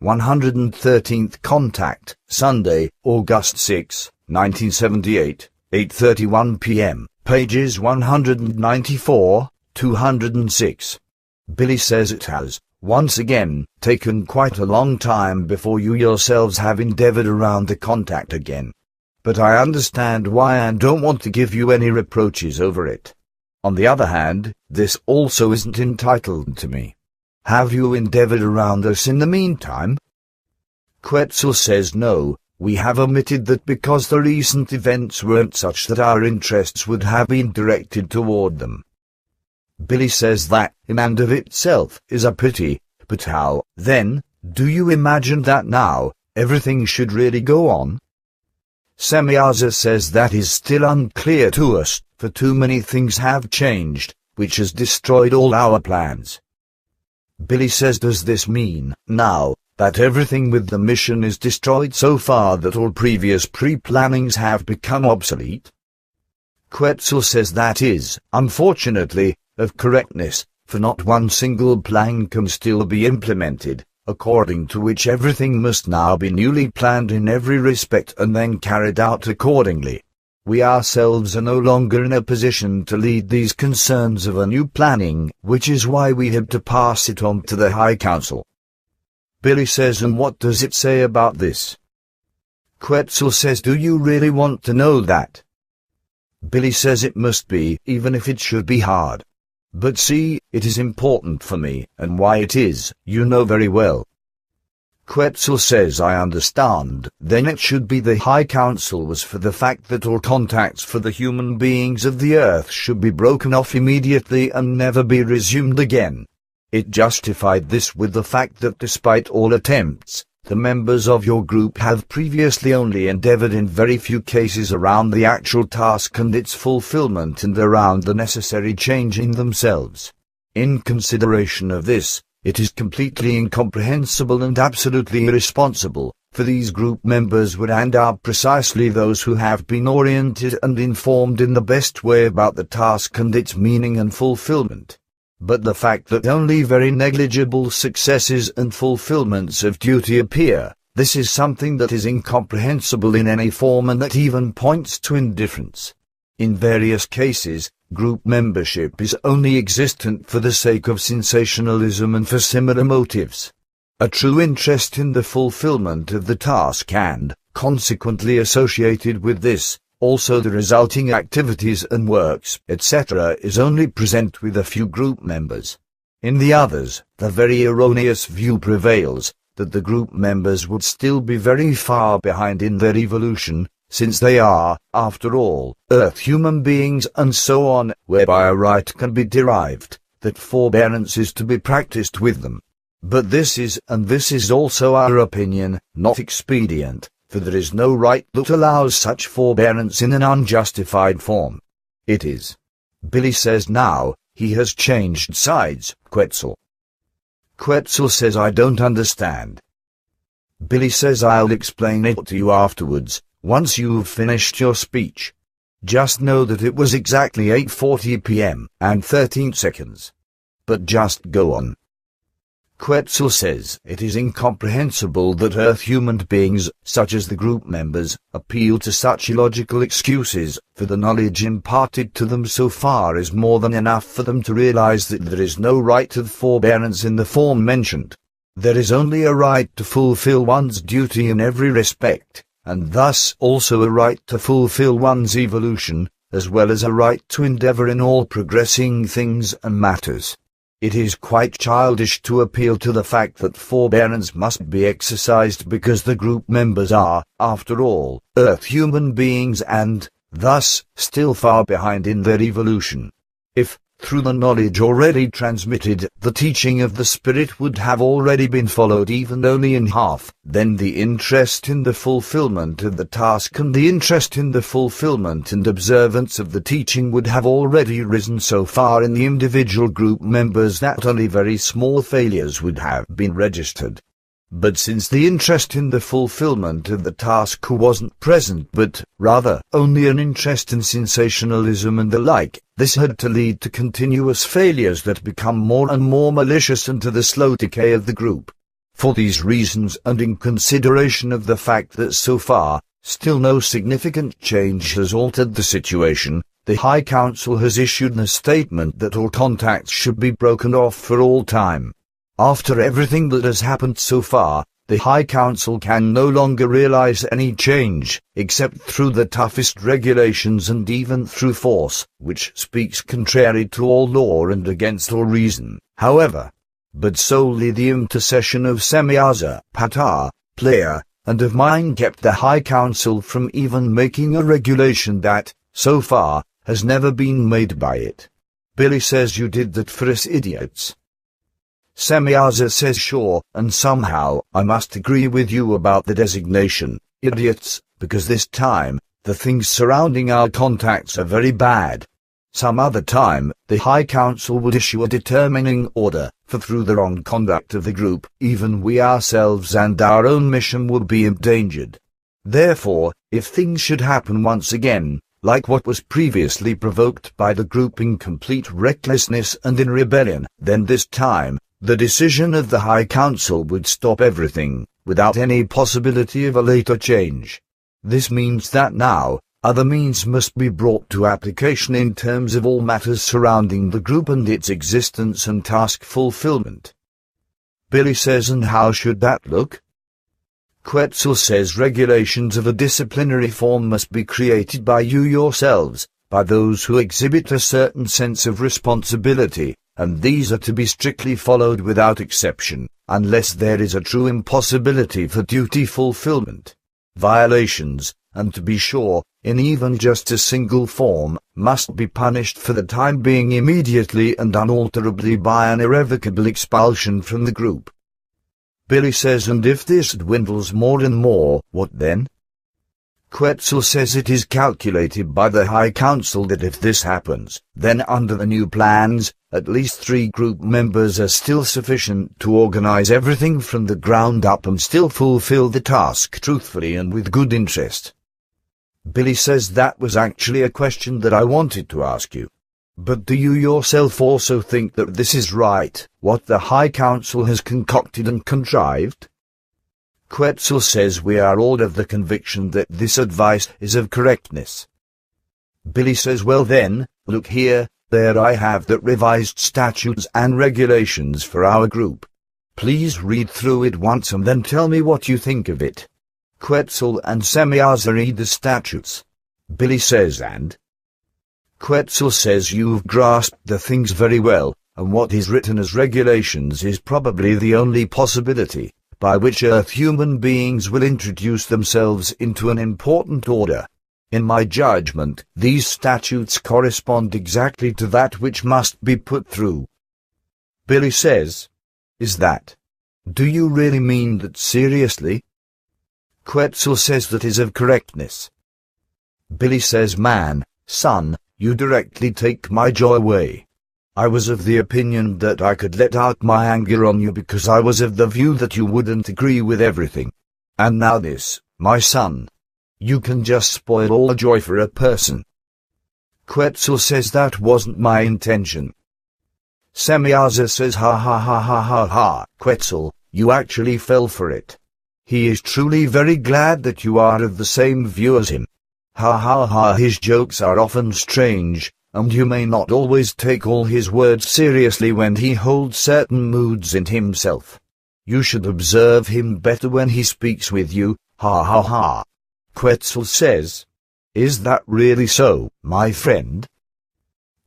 113th Contact, Sunday, August 6, 1978, 8:31 p.m., pages 194, 206. Billy says it has, once again, taken quite a long time before you yourselves have endeavored around the contact again. But I understand why and don't want to give you any reproaches over it. On the other hand, this also isn't entitled to me. Have you endeavored around us in the meantime? Quetzal says no, we have omitted that because the recent events weren't such that our interests would have been directed toward them. Billy says that, in and of itself, is a pity, but how, then, do you imagine that now, everything should really go on? Semyaza says that is still unclear to us, for too many things have changed, which has destroyed all our plans. Billy says, does this mean, now, that everything with the mission is destroyed so far that all previous pre-plannings have become obsolete? Quetzal says that is, unfortunately, of correctness, for not one single plan can still be implemented, according to which everything must now be newly planned in every respect and then carried out accordingly. We ourselves are no longer in a position to lead these concerns of a new planning, which is why we had to pass it on to the High Council. Billy says, and what does it say about this? Quetzal says, do you really want to know that? Billy says it must be, even if it should be hard. But see, it is important for me, and why it is, you know very well. Quetzal says, I understand, then it should be the High Council was for the fact that all contacts for the human beings of the earth should be broken off immediately and never be resumed again. It justified this with the fact that despite all attempts, the members of your group have previously only endeavored in very few cases around the actual task and its fulfillment and around the necessary change in themselves. In consideration of this, it is completely incomprehensible and absolutely irresponsible, for these group members would and are precisely those who have been oriented and informed in the best way about the task and its meaning and fulfillment. But the fact that only very negligible successes and fulfillments of duty appear, this is something that is incomprehensible in any form and that even points to indifference. In various cases, group membership is only existent for the sake of sensationalism and for similar motives. A true interest in the fulfillment of the task and, consequently associated with this, also the resulting activities and works, etc., is only present with a few group members. In the others, the very erroneous view prevails, that the group members would still be very far behind in their evolution, since they are, after all, earth human beings and so on, whereby a right can be derived, that forbearance is to be practiced with them. But this is, and this is also our opinion, not expedient, for there is no right that allows such forbearance in an unjustified form. It is. Billy says now, he has changed sides, Quetzal. Quetzal says, I don't understand. Billy says, I'll explain it to you afterwards, once you've finished your speech. Just know that it was exactly 8:40 p.m. and 13 seconds. But just go on. Quetzal says, it is incomprehensible that Earth human beings, such as the group members, appeal to such illogical excuses, for the knowledge imparted to them so far is more than enough for them to realize that there is no right of forbearance in the form mentioned. There is only a right to fulfill one's duty in every respect, and thus also a right to fulfill one's evolution, as well as a right to endeavor in all progressing things and matters. It is quite childish to appeal to the fact that forbearance must be exercised because the group members are, after all, Earth human beings and, thus, still far behind in their evolution. If, through the knowledge already transmitted, the teaching of the Spirit would have already been followed even only in half, then the interest in the fulfillment of the task and the interest in the fulfillment and observance of the teaching would have already risen so far in the individual group members that only very small failures would have been registered. But since the interest in the fulfillment of the task wasn't present but, rather, only an interest in sensationalism and the like, this had to lead to continuous failures that become more and more malicious and to the slow decay of the group. For these reasons and in consideration of the fact that so far, still no significant change has altered the situation, the High Council has issued a statement that all contacts should be broken off for all time. After everything that has happened so far, the High Council can no longer realize any change, except through the toughest regulations and even through force, which speaks contrary to all law and against all reason, however. But solely the intercession of Semyaza, Patar, Player, and of mine kept the High Council from even making a regulation that, so far, has never been made by it. Billy says you did that for us idiots. Semyaza says sure, and somehow I must agree with you about the designation, idiots, because this time, the things surrounding our contacts are very bad. Some other time, the High Council would issue a determining order, for through the wrong conduct of the group, even we ourselves and our own mission would be endangered. Therefore, if things should happen once again, like what was previously provoked by the group in complete recklessness and in rebellion, then this time, the decision of the High Council would stop everything, without any possibility of a later change. This means that now, other means must be brought to application in terms of all matters surrounding the group and its existence and task fulfillment. Billy says, and how should that look? Quetzal says regulations of a disciplinary form must be created by you yourselves, by those who exhibit a certain sense of responsibility, and these are to be strictly followed without exception, unless there is a true impossibility for duty fulfillment. Violations, and to be sure, in even just a single form, must be punished for the time being immediately and unalterably by an irrevocable expulsion from the group. Billy says, and if this dwindles more and more, what then? Quetzal says it is calculated by the High Council that if this happens, then under the new plans, at least 3 group members are still sufficient to organize everything from the ground up and still fulfill the task truthfully and with good interest. Billy says that was actually a question that I wanted to ask you. But do you yourself also think that this is right, what the High Council has concocted and contrived? Quetzal says we are all of the conviction that this advice is of correctness. Billy says, well then, look here, there I have the revised statutes and regulations for our group. Please read through it once and then tell me what you think of it. Quetzal and Semyaza read the statutes. Billy says, and? Quetzal says you've grasped the things very well, and what is written as regulations is probably the only possibility by which Earth human beings will introduce themselves into an important order. In my judgment, these statutes correspond exactly to that which must be put through. Billy says, is that? Do you really mean that seriously? Quetzal says that is of correctness. Billy says, man, son, you directly take my joy away. I was of the opinion that I could let out my anger on you because I was of the view that you wouldn't agree with everything. And now this, my son. You can just spoil all the joy for a person. Quetzal says that wasn't my intention. Semyaza says ha ha ha ha ha ha, Quetzal, you actually fell for it. He is truly very glad that you are of the same view as him. Ha ha ha, his jokes are often strange, and you may not always take all his words seriously when he holds certain moods in himself. You should observe him better when he speaks with you, ha ha ha. Quetzal says, is that really so, my friend?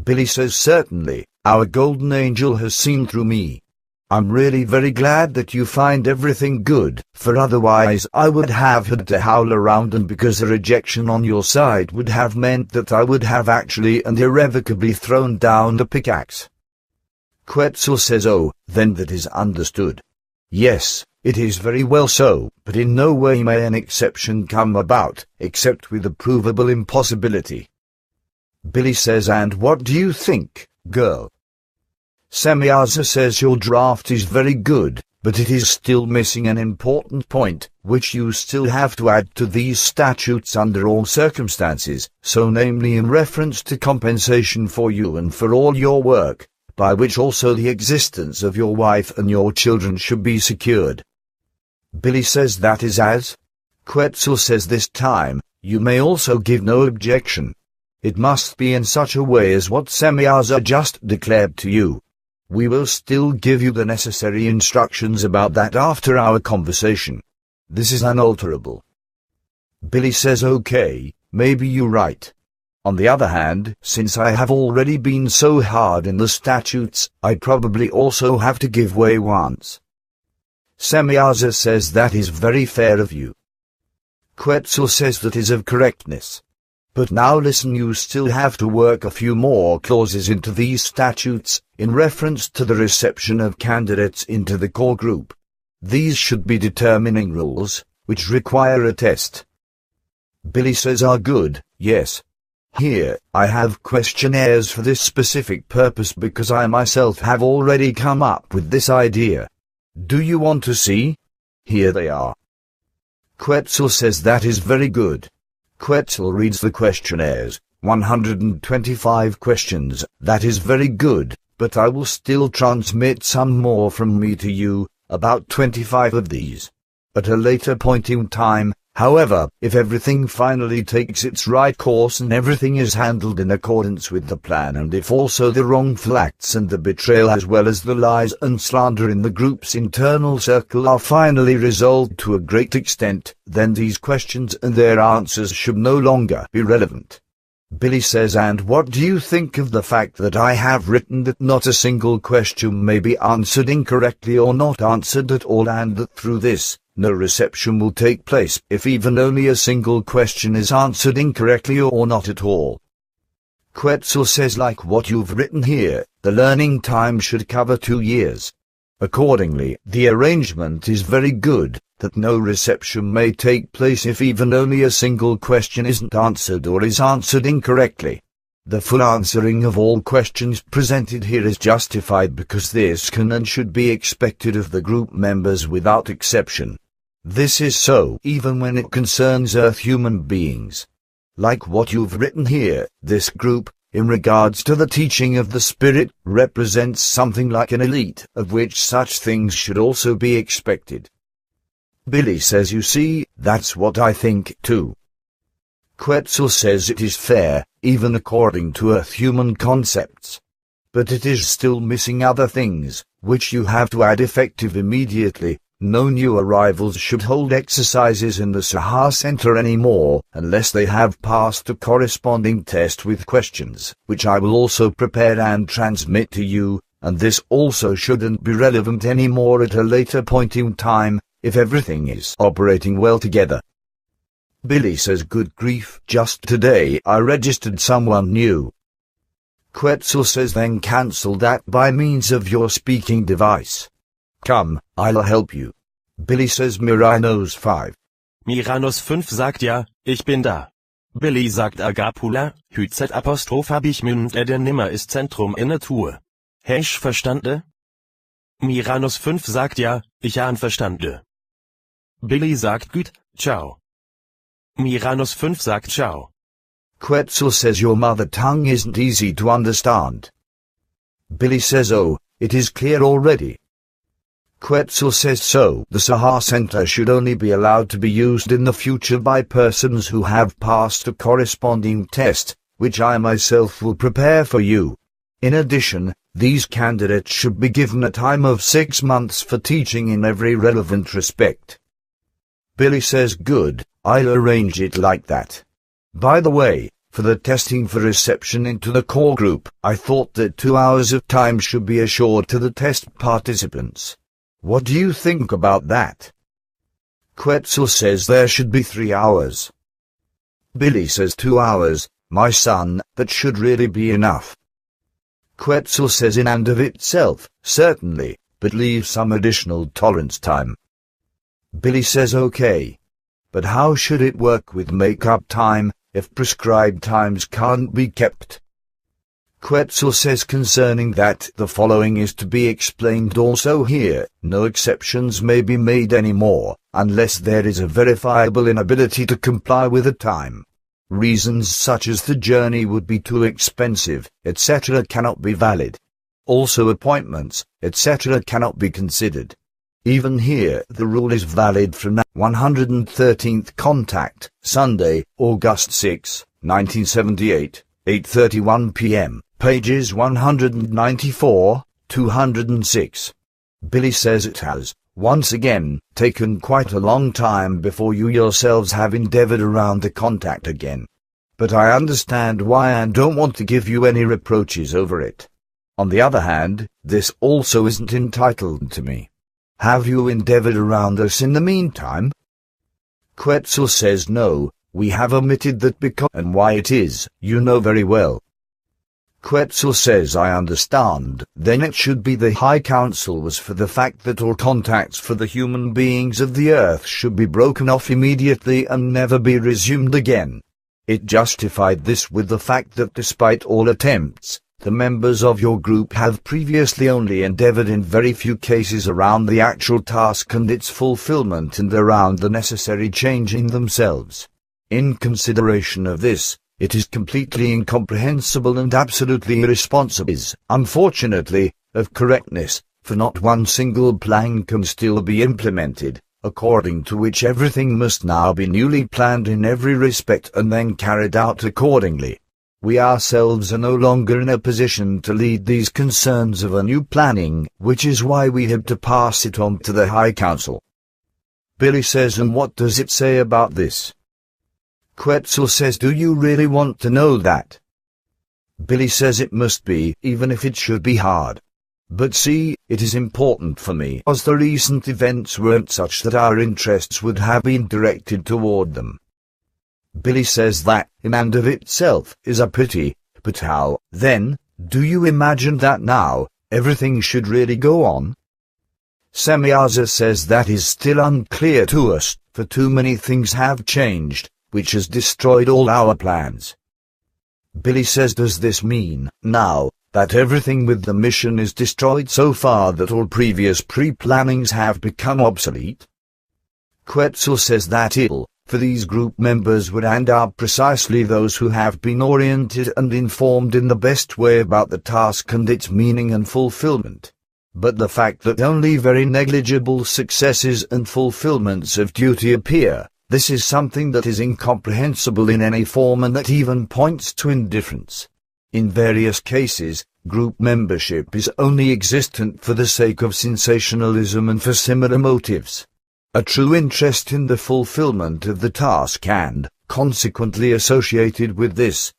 Billy says, certainly, our golden angel has seen through me. I'm really very glad that you find everything good, for otherwise I would have had to howl around, and because a rejection on your side would have meant that I would have actually and irrevocably thrown down the pickaxe. Quetzal says, oh, then that is understood. Yes, it is very well so, but in no way may an exception come about, except with a provable impossibility. Billy says, and what do you think, girl? Semyaza says your draft is very good, but it is still missing an important point, which you still have to add to these statutes under all circumstances, so namely in reference to compensation for you and for all your work, by which also the existence of your wife and your children should be secured. Billy says that is as. Quetzal says this time, you may also give no objection. It must be in such a way as what Semyaza just declared to you. We will still give you the necessary instructions about that after our conversation. This is unalterable. Billy says okay, maybe you're right. On the other hand, since I have already been so hard in the statutes, I probably also have to give way once. Semyaza says that is very fair of you. Quetzal says that is of correctness. But now listen, you still have to work a few more clauses into these statutes, in reference to the reception of candidates into the core group. These should be determining rules, which require a test. Billy says are good, yes. Here, I have questionnaires for this specific purpose because I myself have already come up with this idea. Do you want to see? Here they are. Quetzal says that is very good. Quetzal reads the questionnaires, 125 questions, that is very good, but I will still transmit some more from me to you, about 25 of these. At a later point in time, however, if everything finally takes its right course and everything is handled in accordance with the plan, and if also the wrongful acts and the betrayal as well as the lies and slander in the group's internal circle are finally resolved to a great extent, then these questions and their answers should no longer be relevant. Billy says, and what do you think of the fact that I have written that not a single question may be answered incorrectly or not answered at all, and that through this, no reception will take place if even only a single question is answered incorrectly or not at all? Quetzal says, like what you've written here, the learning time should cover 2 years. Accordingly, the arrangement is very good, that no reception may take place if even only a single question isn't answered or is answered incorrectly. The full answering of all questions presented here is justified because this can and should be expected of the group members without exception. This is so even when it concerns Earth human beings. Like what you've written here, this group, in regards to the teaching of the Spirit, represents something like an elite, of which such things should also be expected. Billy says, you see, that's what I think too. Quetzal says it is fair, even according to Earth human concepts. But it is still missing other things, which you have to add effective immediately. No new arrivals should hold exercises in the Saha Center anymore, unless they have passed a corresponding test with questions, which I will also prepare and transmit to you, and this also shouldn't be relevant anymore at a later point in time, if everything is operating well together. Billy says, good grief, just today I registered someone new. Quetzal says, then cancel that by means of your speaking device. Come, I'll help you. Billy says, Miranos 5. Miranos 5 sagt ja, ich bin da. Billy sagt Agapula, Hützet Apostroph hab ich mündet der nimmer ist Zentrum in Natur. Hesch verstande? Miranos 5 sagt ja, ich han verstande. Billy sagt gut, ciao. Miranos 5 sagt ciao. Quetzal says, your mother tongue isn't easy to understand. Billy says, oh, it is clear already. Quetzal says, so the Saha Center should only be allowed to be used in the future by persons who have passed a corresponding test, which I myself will prepare for you. In addition, these candidates should be given a time of 6 months for teaching in every relevant respect. Billy says, good, I'll arrange it like that. By the way, for the testing for reception into the core group, I thought that 2 hours of time should be assured to the test participants. What do you think about that? Quetzal says there should be 3 hours. Billy says 2 hours, my son, that should really be enough. Quetzal says in and of itself, certainly, but leave some additional tolerance time. Billy says okay. But how should it work with make-up time, if prescribed times can't be kept? Quetzal says concerning that the following is to be explained also here, no exceptions may be made anymore, unless there is a verifiable inability to comply with a time. Reasons such as the journey would be too expensive, etc. cannot be valid. Also appointments, etc. cannot be considered. Even here the rule is valid from 113th Contact, Sunday, August 6, 1978, 8:31 p.m., pages 194, 206. Billy says it has, once again, taken quite a long time before you yourselves have endeavored around the contact again. But I understand why and don't want to give you any reproaches over it. On the other hand, this also isn't entitled to me. Have you endeavored around us in the meantime? Quetzal says no, we have omitted that because and why it is, you know very well. Quetzal says I understand, then it should be the High Council was for the fact that all contacts for the human beings of the earth should be broken off immediately and never be resumed again. It justified this with the fact that despite all attempts, the members of your group have previously only endeavored in very few cases around the actual task and its fulfillment and around the necessary change in themselves. In consideration of this, it is completely incomprehensible and absolutely irresponsible, unfortunately, of correctness, for not one single plan can still be implemented, according to which everything must now be newly planned in every respect and then carried out accordingly. We ourselves are no longer in a position to lead these concerns of a new planning, which is why we have to pass it on to the High Council. Billy says, and what does it say about this? Quetzal says, do you really want to know that? Billy says it must be, even if it should be hard. But see, it is important for me, as the recent events weren't such that our interests would have been directed toward them. Billy says that, in and of itself, is a pity, but how, then, do you imagine that now, everything should really go on? Semyaza says that is still unclear to us, for too many things have changed, which has destroyed all our plans. Billy says, does this mean, now, that everything with the mission is destroyed so far that all previous pre-plannings have become obsolete? Quetzal says that it'll, for these group members would and are precisely those who have been oriented and informed in the best way about the task and its meaning and fulfillment. But the fact that only very negligible successes and fulfillments of duty appear, this is something that is incomprehensible in any form and that even points to indifference. In various cases, group membership is only existent for the sake of sensationalism and for similar motives. A true interest in the fulfillment of the task and, consequently associated with this,